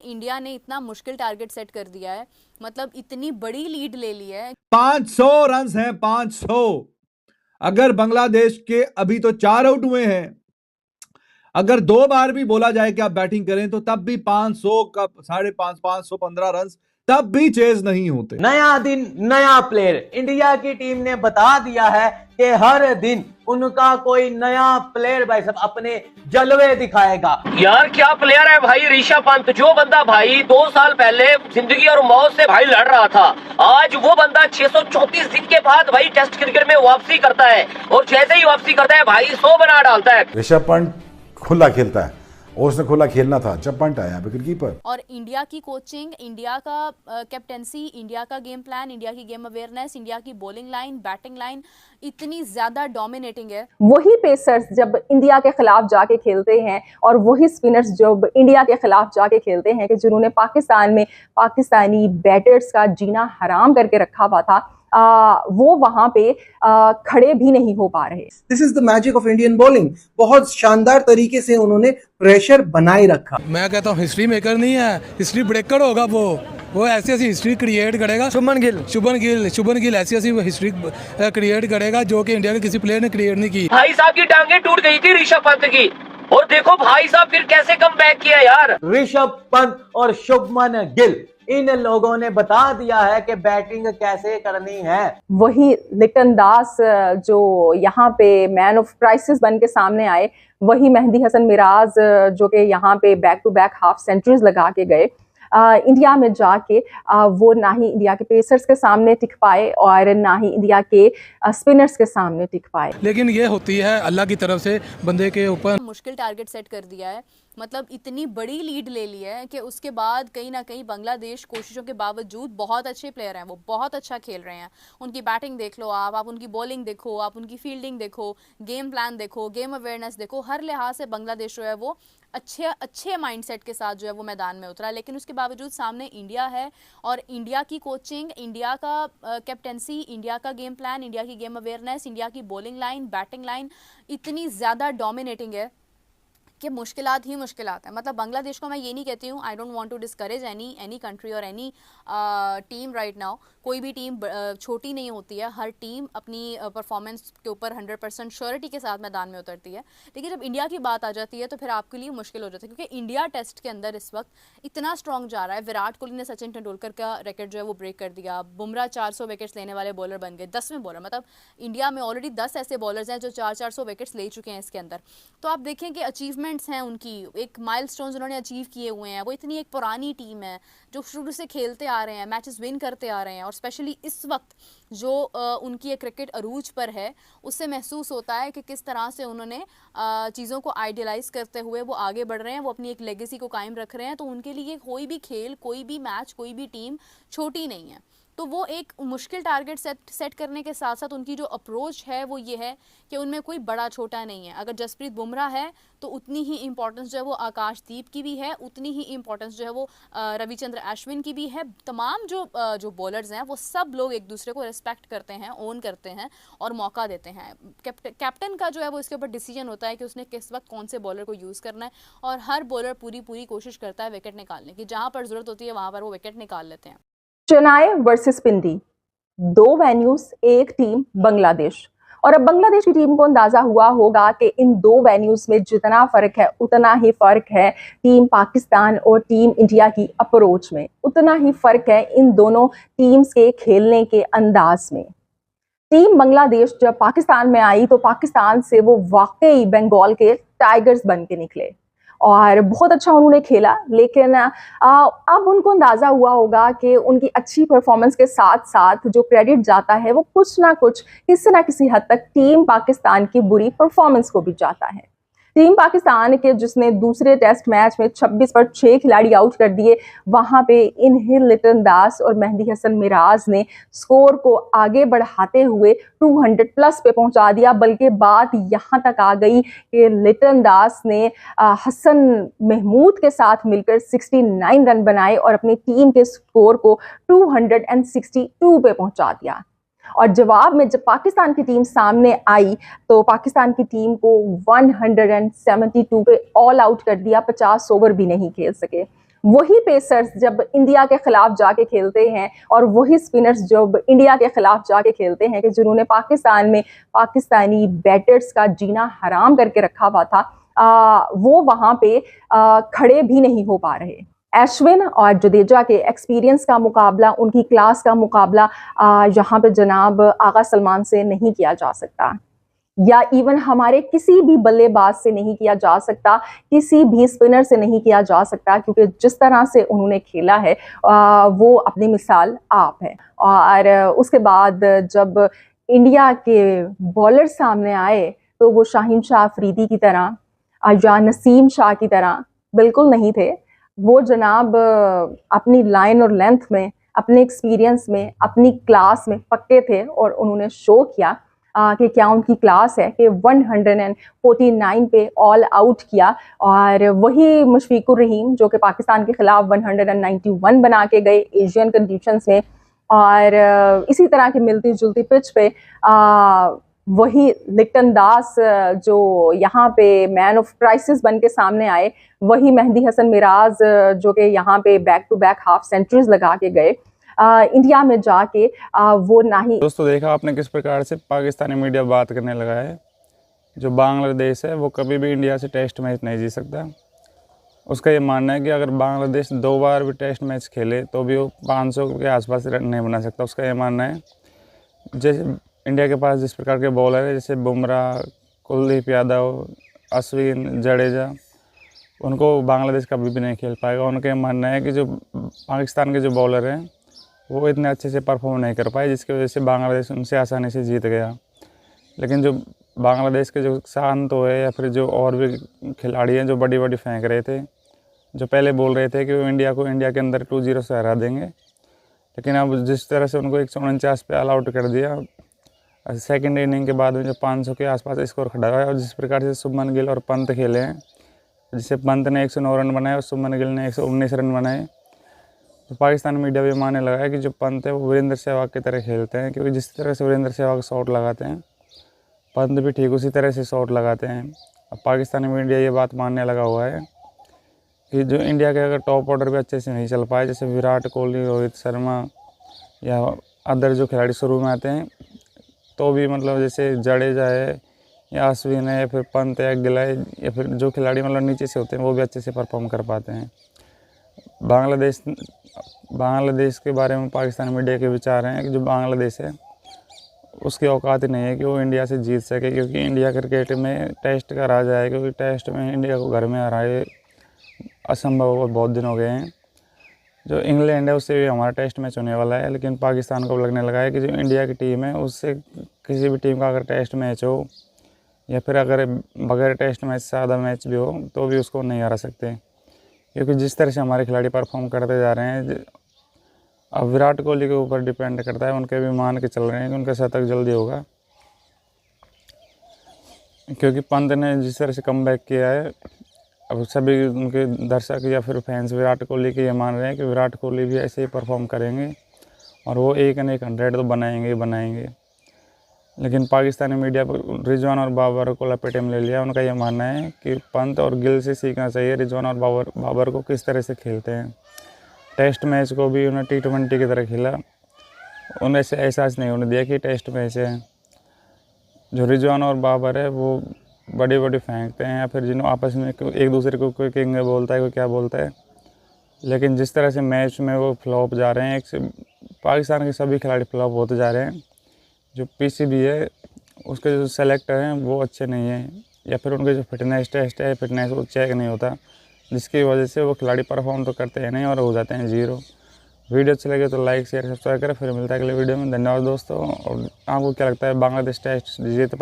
India ने इतना मुश्किल टारगेट सेट कर दिया है, मतलब इतनी बड़ी लीड ले ली है। 500 रन हैं, 500। अगर बांग्लादेश के अभी तो 4 आउट हुए हैं, अगर 2 बार भी बोला जाए कि आप बैटिंग करें तो तब भी 500 का 550 515 रन तब भी चेज नहीं होते। नया दिन नया प्लेयर, इंडिया की टीम ने बता दिया है कि हर दिन उनका कोई नया प्लेयर भाई साहब अपने जलवे दिखाएगा। यार क्या प्लेयर है भाई ऋषभ पंत, जो बंदा भाई 2 साल पहले जिंदगी और मौत से भाई लड़ रहा था, आज वो बंदा 634 दिन के बाद भाई टेस्ट क्रिकेट में वापसी करता है, और जैसे ही वापसी करता है भाई 100 बना डालता है। ऋषभ पंत खुला खेलता है और उसने खुला खेलना था जब पंत आया विकेट कीपर। और इंडिया की कोचिंग, इंडिया का कैप्टेंसी, इंडिया का गेम प्लान, इंडिया की गेम अवेयरनेस, इंडिया की बॉलिंग लाइन, बैटिंग लाइन इतनी ज्यादा डोमिनेटिंग है। वही पेसर्स जब इंडिया के खिलाफ जाके खेलते हैं और वही स्पिनर्स जब इंडिया के खिलाफ जाके खेलते हैं कि जिन्होंने पाकिस्तान में पाकिस्तानी बैटर्स का जीना हराम करके रखा हुआ था, वो वहां पे खड़े भी नहीं हो पा रहे। This is the magic of Indian bowling. बहुत शानदार तरीके से उन्होंने प्रेशर बनाए रखा। मैं कहता हूँ हिस्ट्री मेकर नहीं है, हिस्ट्री ब्रेकर होगा। वो ऐसी ऐसी हिस्ट्री क्रिएट करेगा। शुभमन गिल ऐसी ऐसी हिस्ट्री क्रिएट करेगा जो कि इंडिया के किसी प्लेयर ने क्रिएट नहीं की। भाई साहब की टांगे टूट गई थी ऋषभ पंत की, और देखो भाई साहब फिर कैसे कम बैक किया यार। ऋषभ पंत और शुभमन गिल, इन लोगों ने बता दिया है कि बैटिंग कैसे करनी है। वही लिटन दास जो यहाँ पे मैन ऑफ क्राइसिस बन के सामने आए, वही मेहदी हसन मिराज जो कि यहाँ पे back to back half centuries लगा के गए। इंडिया में जाके वो ना ही इंडिया के पेसर्स के सामने टिक पाए और ना ही इंडिया के स्पिनर्स के सामने टिक पाए। लेकिन ये होती है अल्लाह की तरफ से बंदे के ऊपर। मुश्किल टारगेट सेट कर दिया है, मतलब इतनी बड़ी लीड ले ली है कि उसके बाद कहीं ना कहीं बांग्लादेश कोशिशों के बावजूद, बहुत अच्छे प्लेयर हैं, वो बहुत अच्छा खेल रहे हैं। उनकी बैटिंग देख लो आप उनकी बॉलिंग देखो, आप उनकी फील्डिंग देखो, गेम प्लान देखो, गेम अवेयरनेस देखो, हर लिहाज से बांग्लादेश जो है वो अच्छे माइंडसेट के साथ जो है वो मैदान में उतरा। लेकिन उसके बावजूद सामने इंडिया है, और इंडिया की कोचिंग, इंडिया का कैप्टेंसी, इंडिया का गेम प्लान, इंडिया की गेम अवेयरनेस, इंडिया की बॉलिंग लाइन, बैटिंग लाइन इतनी ज़्यादा डोमिनेटिंग है कि मुश्किलात ही मुश्किलात है। मतलब बांग्लादेश को मैं ये नहीं कहती हूँ, I don't want to discourage any country और एनी टीम राइट नाउ। कोई भी टीम छोटी नहीं होती है, हर टीम अपनी परफॉर्मेंस के ऊपर 100% श्योरिटी के साथ मैदान में उतरती है। लेकिन जब इंडिया की बात आ जाती है तो फिर आपके लिए मुश्किल हो जाती है, क्योंकि इंडिया टेस्ट के अंदर इस वक्त इतना स्ट्रॉन्ग जा रहा है। विराट कोहली ने सचिन तेंदुलकर का रिकॉर्ड जो है वो ब्रेक कर दिया। बुमराह 400 विकेट्स लेने वाले बॉलर बन गए, 10वें बॉलर। मतलब इंडिया में ऑलरेडी 10 ऐसे बॉलर्स हैं जो 400 विकेट्स ले चुके हैं इसके अंदर। तो आप देखें कि अचीवमेंट्स हैं उनकी, एक माइलस्टोन्स उन्होंने अचीव किए हुए हैं। वो इतनी एक पुरानी टीम है जो शुरू से खेलते आ रहे हैं, मैचेस विन करते आ रहे हैं, और स्पेशली इस वक्त जो उनकी एक क्रिकेट अरूज पर है, उससे महसूस होता है कि किस तरह से उन्होंने चीज़ों को आइडियलाइज करते हुए वो आगे बढ़ रहे हैं, वो अपनी एक लेगेसी को कायम रख रहे हैं। तो उनके लिए कोई भी खेल, कोई भी मैच, कोई भी टीम छोटी नहीं है। तो वो एक मुश्किल टारगेट सेट करने के साथ साथ उनकी जो अप्रोच है वो ये है कि उनमें कोई बड़ा छोटा नहीं है। अगर जसप्रीत बुमराह है तो उतनी ही इंपॉर्टेंस जो है वो आकाशदीप की भी है, उतनी ही इंपॉर्टेंस जो है वो रविचंद्र अश्विन की भी है। तमाम जो बॉलर्स हैं वो सब लोग एक दूसरे को रिस्पेक्ट करते हैं, ओन करते हैं और मौका देते हैं। कैप्टन का जो है वो इसके ऊपर डिसीजन होता है कि उसने किस वक्त कौन से बॉलर को यूज़ करना है, और हर बॉलर पूरी कोशिश करता है विकेट निकालने की। जहाँ पर ज़रूरत होती है वहाँ पर वो विकेट निकाल लेते हैं। चेन्नई वर्सेस पिंडी, 2 वेन्यूज, एक टीम बांग्लादेश। और अब बांग्लादेश की टीम को अंदाजा हुआ होगा कि इन 2 वेन्यूज में जितना फर्क है उतना ही फर्क है टीम पाकिस्तान और टीम इंडिया की अप्रोच में, उतना ही फर्क है इन दोनों टीम्स के खेलने के अंदाज में। टीम बांग्लादेश जब पाकिस्तान में आई तो पाकिस्तान से वो वाकई बंगाल के टाइगर्स बन के निकले और बहुत अच्छा उन्होंने खेला। लेकिन अब उनको अंदाज़ा हुआ होगा कि उनकी अच्छी परफॉर्मेंस के साथ साथ जो क्रेडिट जाता है वो कुछ ना कुछ, किसी ना किसी हद तक टीम पाकिस्तान की बुरी परफॉर्मेंस को भी जाता है। टीम पाकिस्तान के जिसने दूसरे टेस्ट मैच में 26 पर 6 खिलाड़ी आउट कर दिए, वहां पे इन्हें लिटन दास और मेहदी हसन मिराज ने स्कोर को आगे बढ़ाते हुए 200 प्लस पे पहुंचा दिया। बल्कि बात यहां तक आ गई कि लिटन दास ने हसन महमूद के साथ मिलकर 69 रन बनाए और अपनी टीम के स्कोर को 262 पे पहुंचा दिया। और जवाब में जब पाकिस्तान की टीम सामने आई तो पाकिस्तान की टीम को 172 पे ऑल आउट कर दिया, 50 ओवर भी नहीं खेल सके। वही पेसर्स जब इंडिया के खिलाफ जाके खेलते हैं और वही स्पिनर्स जब इंडिया के खिलाफ जाके खेलते हैं कि जिन्होंने पाकिस्तान में पाकिस्तानी बैटर्स का जीना हराम करके रखा हुआ था, वो वहाँ पे खड़े भी नहीं हो पा रहे। अश्विन और जडेजा के एक्सपीरियंस का मुकाबला, उनकी क्लास का मुकाबला यहाँ पे जनाब आगा सलमान से नहीं किया जा सकता, या इवन हमारे किसी भी बल्लेबाज से नहीं किया जा सकता, किसी भी स्पिनर से नहीं किया जा सकता, क्योंकि जिस तरह से उन्होंने खेला है वो अपनी मिसाल आप है। और उसके बाद जब इंडिया के बॉलर सामने आए तो वो शाहीन शाह अफरीदी की तरह या नसीम शाह की तरह बिल्कुल नहीं थे। वो जनाब अपनी लाइन और लेंथ में, अपने एक्सपीरियंस में, अपनी क्लास में पक्के थे और उन्होंने शो किया कि क्या उनकी क्लास है कि 149 पे ऑल आउट किया। और वही मुशफिकुर रहीम जो कि पाकिस्तान के खिलाफ 191 बना के गए एशियन कंडीशंस में, और इसी तरह की मिलती जुलती पिच पे वही लिटन दास जो यहाँ पे मैन ऑफ क्राइसिस बन के सामने आए, वही मेहदी हसन मिराज जो कि यहाँ पे back to back half centuries लगा के गए इंडिया में जाके, वो ना ही। दोस्तों देखा आपने किस प्रकार से पाकिस्तानी मीडिया बात करने लगा है। जो बांग्लादेश है वो कभी भी इंडिया से टेस्ट मैच नहीं जीत सकता। उसका ये मानना है कि अगर बांग्लादेश 2 बार भी टेस्ट मैच खेले तो भी वो 500 के आसपास रन नहीं बना सकता। उसका ये मानना है जैसे इंडिया के पास जिस प्रकार के बॉलर है, जैसे बुमराह, कुलदीप यादव, अश्विन, जडेजा, उनको बांग्लादेश कभी भी नहीं खेल पाएगा। उनका ये मानना है कि जो पाकिस्तान के जो बॉलर हैं वो इतने अच्छे से परफॉर्म नहीं कर पाए, जिसकी वजह से बांग्लादेश उनसे आसानी से जीत गया। लेकिन जो बांग्लादेश के जो शांत हुए या फिर जो और भी खिलाड़ी हैं जो बड़ी बड़ी फेंक रहे थे, जो पहले बोल रहे थे कि वो इंडिया को इंडिया के अंदर 2-0 से हरा देंगे, लेकिन अब जिस तरह से उनको 149 पे ऑल आउट कर दिया, सेकेंड इनिंग के बाद में जो 500 के आसपास स्कोर खड़ा हुआ है, और जिस प्रकार से शुभमन गिल और पंत खेले हैं, जिससे पंत ने 109 रन बनाए और शुभमन गिल ने 119 रन बनाए, तो पाकिस्तान मीडिया भी मानने लगा है कि जो पंत है वो वीरेंद्र सहवाग की तरह खेलते हैं, क्योंकि जिस तरह से वीरेंद्र सहवाग शॉट लगाते हैं पंत भी ठीक उसी तरह से शॉट लगाते हैं। अब पाकिस्तानी मीडिया ये बात मानने लगा हुआ है कि जो इंडिया के अगर टॉप ऑर्डर भी अच्छे से नहीं चल पाए, जैसे विराट कोहली, रोहित शर्मा या अदर जो खिलाड़ी शुरू में आते हैं, तो भी मतलब जैसे जडेजा है या अश्विन है या फिर पंत है, गिल है, या फिर जो खिलाड़ी मतलब नीचे से होते हैं वो भी अच्छे से परफॉर्म कर पाते हैं। बांग्लादेश के बारे में पाकिस्तान मीडिया के विचार हैं कि जो बांग्लादेश है उसकी औकात ही नहीं है कि वो इंडिया से जीत सके, क्योंकि इंडिया क्रिकेट में टेस्ट का राजा है, क्योंकि टेस्ट में इंडिया को घर में हराए असंभव और बहुत दिन हो गए हैं। जो इंग्लैंड है उससे भी हमारा टेस्ट मैच होने वाला है, लेकिन पाकिस्तान को लगने लगा है कि जो इंडिया की टीम है उससे किसी भी टीम का अगर टेस्ट मैच हो या फिर अगर बगैर टेस्ट मैच से आधा मैच भी हो तो भी उसको नहीं हरा सकते, क्योंकि जिस तरह से हमारे खिलाड़ी परफॉर्म करते जा रहे हैं, अब विराट कोहली के ऊपर डिपेंड करता है। उनके भी मान के चल रहे हैं कि उनका शतक जल्दी होगा, क्योंकि पंत ने जिस तरह से कमबैक किया है, अब सभी उनके दर्शक या फिर फैंस विराट कोहली के ये मान रहे हैं कि विराट कोहली भी ऐसे ही परफॉर्म करेंगे और वो 100 तो बनाएंगे। लेकिन पाकिस्तानी मीडिया पर रिजवान और बाबर को लपेटे में ले लिया। उनका ये मानना है कि पंत और गिल से सीखना चाहिए रिजवान और बाबर को किस तरह से खेलते हैं। टेस्ट मैच को भी उन्हें T20 की तरह खेला, उन्हें से एहसास नहीं होने दिया कि टेस्ट मैच है। जो रिजवान और बाबर है वो बड़ी फेंकते हैं या फिर जिन्होंने आपस में एक दूसरे को कोई किंग बोलता है, कोई क्या बोलता है, लेकिन जिस तरह से मैच में वो फ्लॉप जा रहे हैं, पाकिस्तान के सभी खिलाड़ी फ्लॉप होते जा रहे हैं। जो PCB है उसके जो सेलेक्टर हैं वो अच्छे नहीं हैं, या फिर उनके जो फिटनेस टेस्ट है फिटनेस वो चेक नहीं होता, जिसकी वजह से वो खिलाड़ी परफॉर्म तो करते हैं नहीं और हो जाते हैं 0। वीडियो अच्छी लगे तो लाइक शेयर सब्सक्राइब करें। फिर मिलता है अगले वीडियो में। धन्यवाद दोस्तों। और आपको क्या लगता है बांग्लादेश टेस्ट जीत